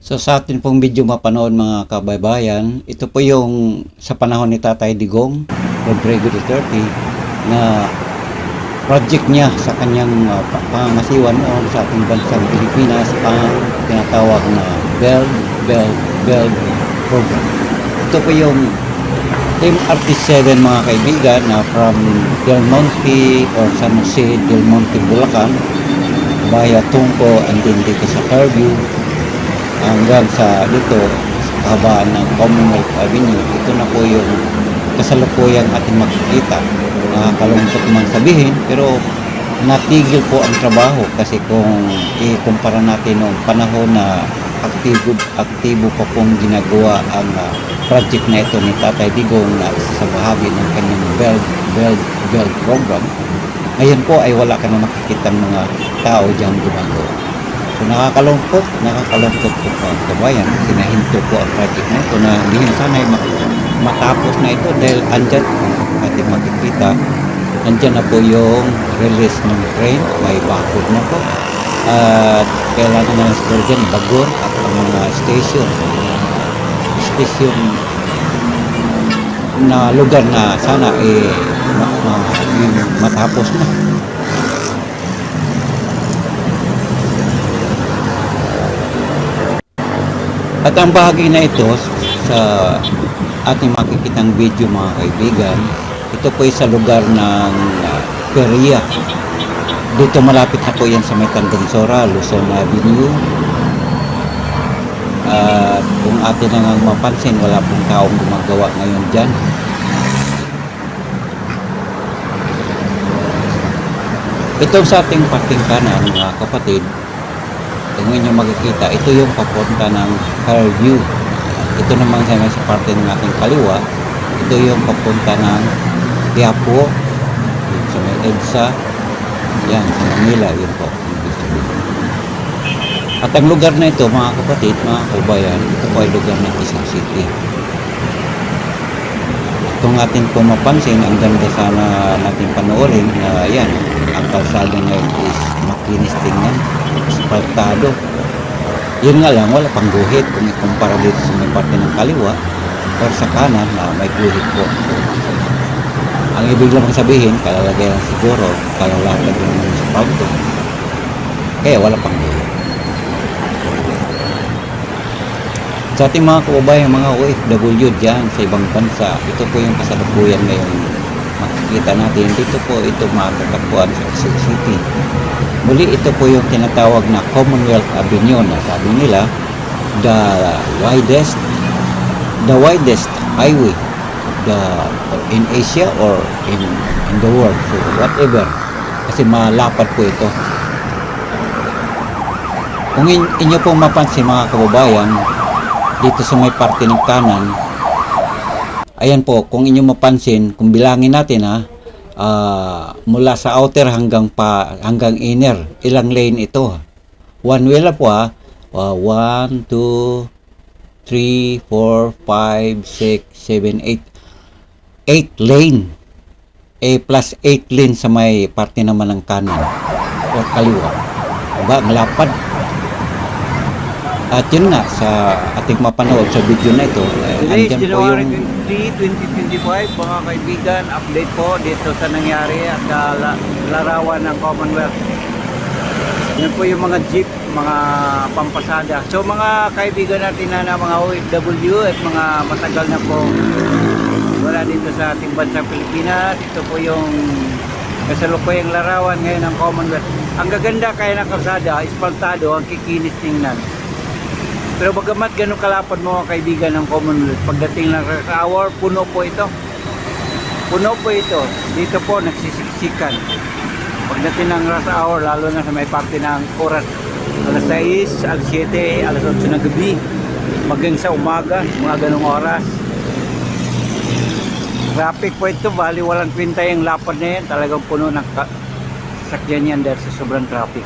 So sa atin pong video mapanood mga kabaybayan, ito po yung sa panahon ni Tatay Digong, Rodrigo Duterte, na project niya sa kanyang pangangasiwa noon sa ating bansang Pilipinas, ang tinatawag na BELD program. Ito po yung Team RT7 mga kaibigan na from Del Monte or San Jose, Del Monte, Bulacan, via Tungco and then dito sa Fairview hanggang sa dito sa kabaan ng Commonwealth Avenue. Ito na po yung kasalukuyang ating makikita. Nakakalungkot man sabihin, pero natigil po ang trabaho kasi kung ikumpara natin noong panahon na aktibo pa pong ginagawa ang project na ito ni Tatay Digong na sa bahagi ng kanyang BELD program, ngayon po ay wala ka na makikita ng mga tao diyang gumagawa. So nakakalungkot po po ang kabayan kasi nahinto po ang project na ito na hindi sana ay matapos na ito dahil andyan ating makikita, andyan na po yung release ng train, may bakod na po at kailangan na lang siguro dyan bagon at ang mga station na lugar na sana matapos na. At ang bahagi na ito sa ating makikitang video mga kaibigan, ito po ay sa lugar ng Peria. Dito malapit na po yan sa may Tandansora, Luzon Avenue. At kung atin na nga mapansin, wala pong taong gumagawa ngayon dyan. Ito sa ating parting kanan mga kapatid, kung inyo makikita, ito yung papunta ng Fairview. Ito naman sa parte ng ating kaliwa, ito yung papunta ng Quiapo, sa may EDSA, yan, sa Manila, yun po. At ang lugar na ito, mga kapatid, mga kabayan, ito po ay lugar ng Quezon City. Kung atin po mapansin, ang ganda sana natin panoorin na yan, ang kalsada ngayon is makinis tingnan, asfaltado. Yun nga lang, wala pang guhit kung ikumpara dito sa may parte ng kaliwa or sa kanan na may guhit po. Ang ibig lang sabihin, kalalagyan siguro, kalalagyan ng asfalto. Kaya wala pang guhit. Sa ating mga kababayan, mga OFW dyan sa ibang bansa, ito po yung kasalukuyan ngayon makikita natin. Dito po ito makakatagpuan sa Quezon City. Muli ito po yung tinatawag na Commonwealth Avenue na sabi nila the widest highway in Asia or in the world, so whatever, kasi malapad po ito. Kung inyo po mapansin mga kababayan, dito sa may parte ng kanan, ayan po, kung inyo mapansin, kung bilangin natin mula sa outer hanggang inner, ilang lane ito? One way lang po 1, 2, 3, 4, 5, 6, 7, 8 lane. Plus 8 lane sa may parte naman ng kanan o kaliwa. Diba? Ang lapad. At yun nga, sa ating mapanood sa video na ito, Today is andyan po January yung 23, 2025, mga kaibigan, update po dito sa nangyari at larawan ng Commonwealth. Yan po yung mga jeep, mga pampasada. So mga kaibigan natin na mga OFW at mga matagal na po wala dito sa ating bansang Pilipinas, ito po yung kasalukuyang larawan ngayon ng Commonwealth. Ang gaganda kaya ng kalsada, espaltado, ang kikinis tingnan. Pero bagamat ganun kalapad mga kaibigan ng Commonwealth, pagdating ng rush hour, puno po ito. Puno po ito. Dito po nagsisiksikan. Pagdating ng rush hour, lalo na sa may parte ng oras, alas 6, alas 7, alas 8 ng gabi, hanggang sa umaga, mga ganung oras. Traffic po ito, bali walang kwenta yung lapad na yan. Talagang puno ng sakyan yan dahil sa sobrang traffic.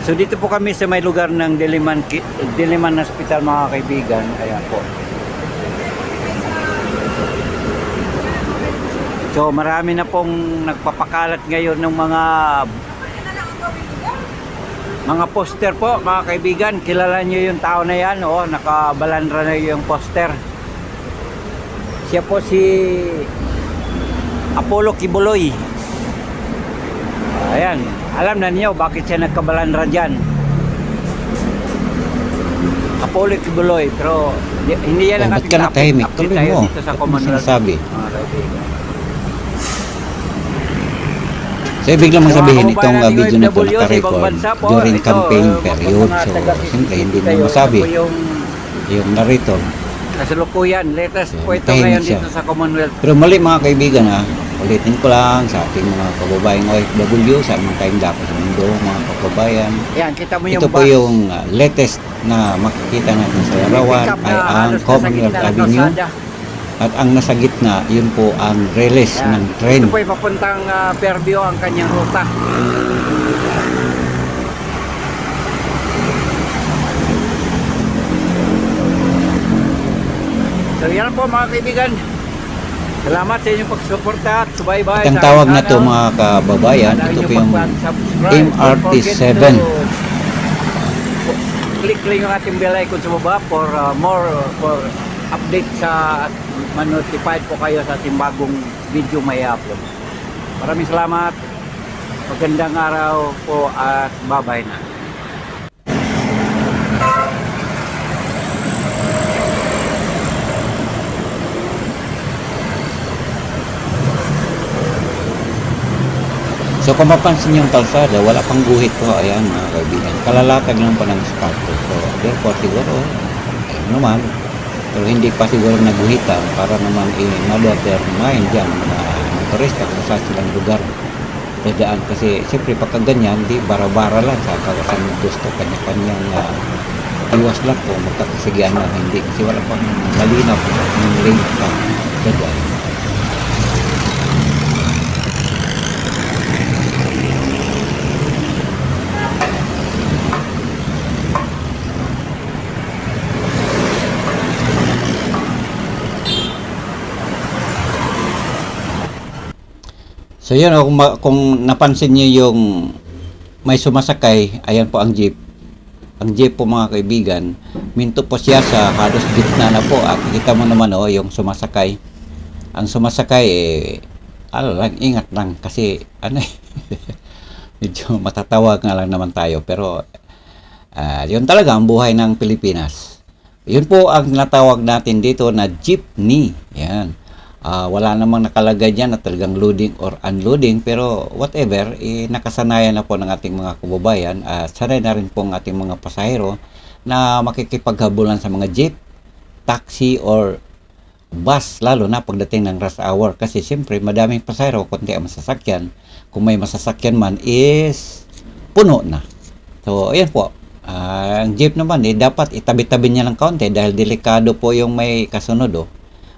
So dito po kami sa may lugar ng Diliman Hospital mga kaibigan. Ayan po. So marami na pong nagpapakalat ngayon ng mga Mga poster po, mga kaibigan, kilala nyo yung tao na yan, nakabalandra na yung poster. Siya po si Apollo Kibuloy. Ayan, alam na niyo bakit siya nagkabalandra dyan. Apollo Kibuloy, pero hindi yan ang Ba't ka natahimik? update Tuloy tayo mo. dito sa Ba't mo Commonwealth. sinasabi? Mga kaibigan. So, ibig lang sabihin, Mga itong kababayan video na nating to OFW sa ibang naka-record bansa po, during ito, campaign mga period. So, taga-CCTV siyempre, hindi tayo. na masabi Ito po yung yung narrator. kasalukuyan, latest po ito Tahimik ngayon siya. dito sa Commonwealth. Pero mali mga kaibigan ulitin ko lang sa ating mga kababayang OFW, sa mga tayong dako sa mundo, mga kababayan. Yan, kita mo yung Ito po bus. yung latest na makikita natin sa larawan Pick up ay na ang halos nasa Commonwealth gitna ng Avenue. kalsada. At ang nasa gitna, yun po ang release Yan. ng train. Ito po yung papuntang Fairview ang kanyang ruta. So yan po mga kaibigan. Salamat sa inyong pagsuporta at subaybay. At ang sa tawag aking na to channel. mga kababayan, At ito inyong po yung pag-subscribe. MRT7. Don't forget to click lang yung ating bell icon sa baba for more for update sa at ma-notified po kayo sa ating bagong video may upload. Maraming salamat. Magandang araw po at bye-bye na. So kung mapansin niyo yung kalsada, wala pang guhit po. Ayan mga kaibigan. Kalalatag lang pa ng asfalto. So therefore siguro, ayun naman. Pero hindi pa siguro naguhitan para naman ma-determine dyan mga motorista kung saan silang lugar dadaan. Kasi siyempre pagka ganyan, di bara-bara lang sa kawasan ng gusto. Kanya-kanyang iwas lang po. Magkakasigian na hindi. Kasi wala pang malinaw ng lane pa dadaan. So yun, kung napansin niyo yung may sumasakay, ayan po ang jeep. Ang jeep po mga kaibigan, minto po siya sa halos gitna na po. At kita mo naman yung sumasakay. Ang sumasakay lang, ingat lang kasi medyo matatawa nga lang naman tayo. Pero yun talaga ang buhay ng Pilipinas. Yun po ang natawag natin dito na jeepney. Yan. Wala namang nakalagay dyan na talagang loading or unloading, pero whatever, nakasanayan na po ng ating mga kababayan at sanay na rin po ang ating mga pasahero na makikipaghabulan sa mga jeep, taxi or bus, lalo na pagdating ng rush hour kasi siyempre madaming pasahero, konti ang masasakyan. Kung may masasakyan man is puno na. So ayan po, ang jeep naman dapat itabi-tabi niya ng kaunti dahil delikado po yung may kasunod.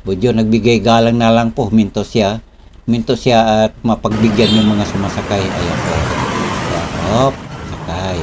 Budyo, nagbigay galang na lang po, minto siya at mapagbigyan yung mga sumasakay. Ayan po. Hop, sakay.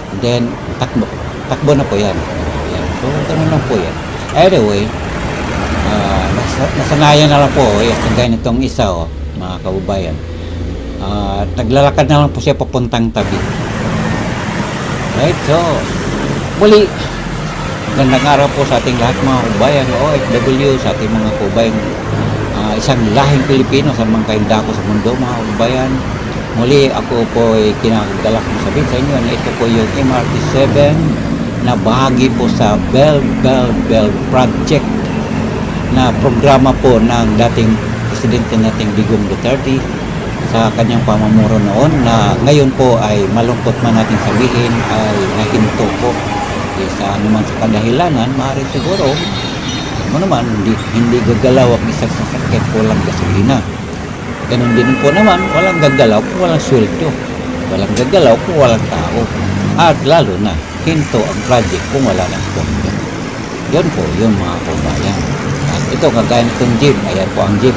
And then, takbo na po yan. Ayan. So, ganun lang po yan. Anyway, nasanayan na lang po, kagaya nitong isa, mga kababayan. Naglalakad na lang po siya papuntang tabi. Right, so, muli, magandang araw po sa ating lahat mga kababayan, OFW, sa ating mga kababayan, isang lahing Pilipino sa mga kaindako sa mundo mga kababayan. Muli ako po ay kinakagalak na sabihin sa inyo na ito po yung MRT7 na bahagi po sa Bell Project na programa po ng dating presidente nating Digong Duterte sa kanyang pamamuro noon na ngayon po ay malungkot man natin sabihin ay nahinto po. Sa anuman sa kadahilanan, maaari siguro naman, hindi gagalaw ang isang sasakyan kung walang gasolina. Ganun din po naman, walang gagalaw kung walang sweldo. Walang gagalaw kung walang tao. At lalo na, hinto ang project kung wala ng sponsor. Yun po, yun mga kabayan. At ito, kagaya nitong jeep. Ayan po ang jeep.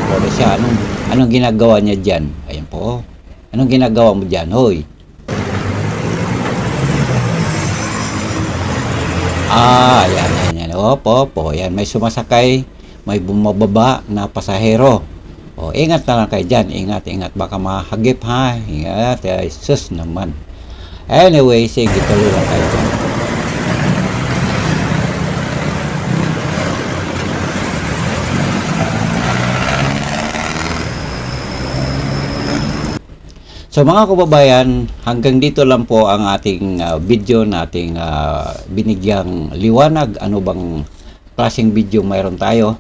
Pwede siya. Anong ginagawa niya dyan? Ayan po. Anong ginagawa mo dyan? Hoy! Yan. Opo. Yan, may sumasakay, may bumababa na pasahero. Ingat na lang kayo dyan. Ingat. Baka mahagip ha. Ingat. Sus naman. Anyway, sige, tuloy lang tayo. So mga kababayan, hanggang dito lang po ang ating video na ating binigyang liwanag. Ano bang klaseng video mayroon tayo?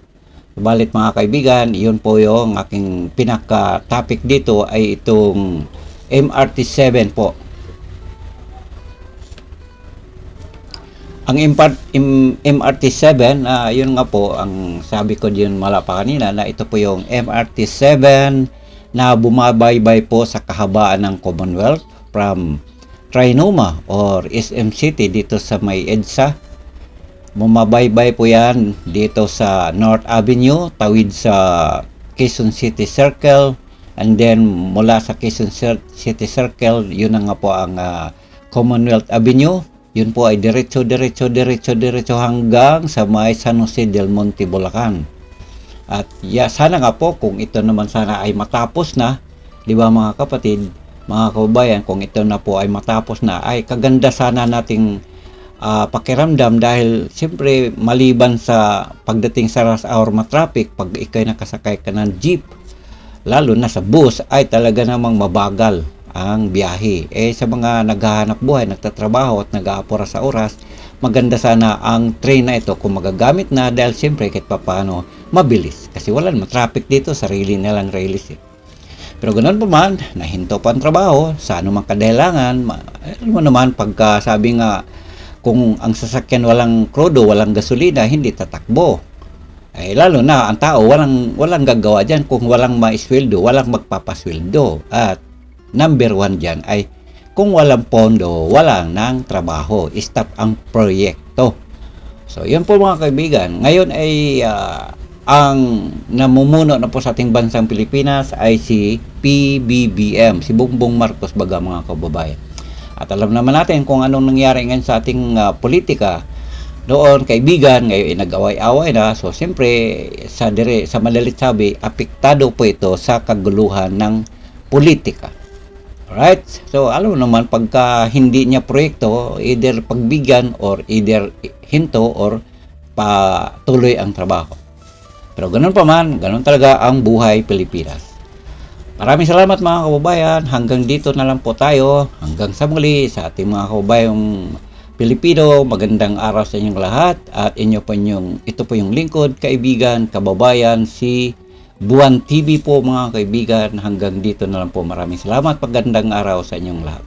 Subalit mga kaibigan, yun po yung aking pinaka-topic dito ay itong MRT-7 po. Ang MRT-7, yun nga po, ang sabi ko din mala pa kanina na ito po yung MRT-7 na bumabaybay po sa kahabaan ng Commonwealth from Trinoma or SM City dito sa may EDSA. Bumabaybay po yan dito sa North Avenue, tawid sa Quezon City Circle, and then mula sa Quezon City Circle, yun na nga po ang Commonwealth Avenue. Yun po ay diretso hanggang sa may San Jose del Monte, Bulacan. At sana nga po kung ito naman sana ay matapos na, di ba mga kapatid, mga kababayan, kung ito na po ay matapos na, ay kaganda sana nating pakiramdam dahil siyempre maliban sa pagdating sa rush hour traffic, pag ikay nakasakay ka ng jeep, lalo na sa bus, ay talaga namang mabagal ang biyahe. Sa mga naghahanap buhay, nagtatrabaho at nag-aapura sa oras, maganda sana ang train na ito kung magagamit na dahil siyempre kahit paano mabilis. Kasi wala naman traffic dito, sarili nilang release eh. Pero ganoon pa man, nahinto pa ang trabaho, sa anumang kadahilanan, alam mo naman pagka sabi nga, kung ang sasakyan walang krudo, walang gasolina, hindi tatakbo. Lalo na ang tao, walang gagawa dyan kung walang maisweldo, walang magpapasweldo. At number 1 dyan ay kung walang pondo, walang nang trabaho. Stop ang proyekto. So, yun po mga kaibigan. Ngayon ay ang namumuno na po sa ating bansang Pilipinas ay si PBBM, si Bongbong Marcos baga mga kababayan. At alam naman natin kung anong nangyari ngayon sa ating politika. Noon, kaibigan, ngayon ay nag-away-away na. So, siyempre, sa madalit sabi, apektado po ito sa kaguluhan ng politika. Alright? So, alam mo naman, pagka hindi niya proyekto, either pagbigyan or either hinto or patuloy ang trabaho. Pero ganun pa man, ganun talaga ang buhay Pilipinas. Maraming salamat mga kababayan. Hanggang dito na lang po tayo. Hanggang sa muli sa ating mga kababayang Pilipino. Magandang araw sa inyong lahat. At ito po yung lingkod, kaibigan, kababayan, si Buwan TV po mga kaibigan. Hanggang dito na lang po. Maraming salamat. Magandang araw sa inyong lahat.